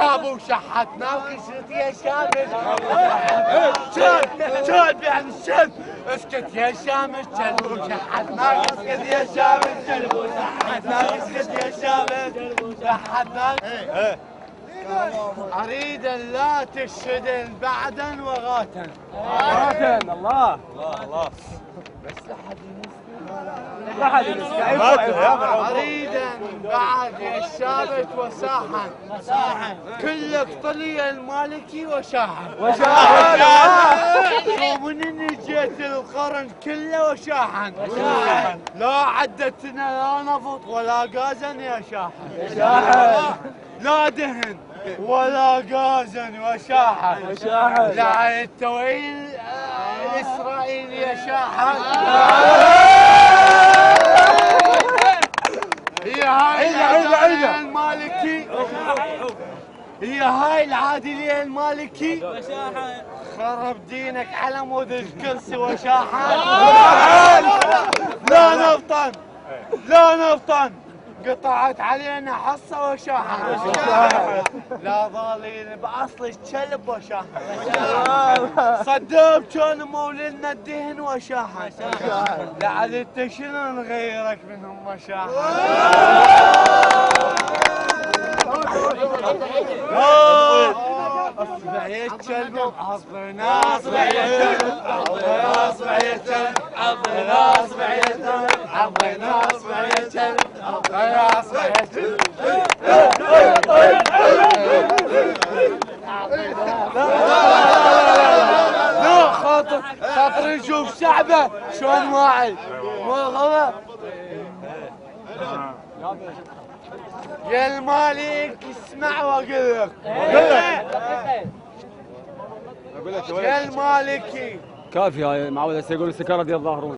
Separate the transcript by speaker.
Speaker 1: ابو شحتنا وكسرت يا شامل. شلب يعني الشلب. اسكت يا شامل شلب وشحتنا اسكت يا شامل شلب وشحتنا اسكت يا شامل شحتنا. اريد ان لا تشهدن بعدا وغاتا.
Speaker 2: غاتا. الله الله.
Speaker 1: بس اريد بعد الشابت وساحا كلك طلي المالكي وشاحا. ومن اني جيت القرن كله وشاحا. لا عدتنا لا نفط ولا غازا يا شاحا. لا دهن ولا غازا وشاحا. لا التويل الاسرائيلي يا شاحا. هي هاي المالكي. هي هاي العادلية المالكي. خرب دينك على مود الكرسي وشاحن. لا نفطن لا نفطن. قطعت علينا حصة وشاحن. لا ظالين بأصل الكلب وشاحن. صدق كان مولدنا الدهن وشاحن. لعل انت شنو نغيرك منهم وشاحن. اصبع يا كلب اصبعنا اصبع يا كلب اصبع يا كلب اصبعنا اصبع يا كلب اصبعنا اصبع يا كلب اصبعنا اصبع يا كلب. لا خاطر نشوف شعبه شلون واعي مو غلط. يا المالك اسمع واقول لك. يا المالكي
Speaker 2: كافي هاي معود هسه يقول السكر رضي الظاهرون.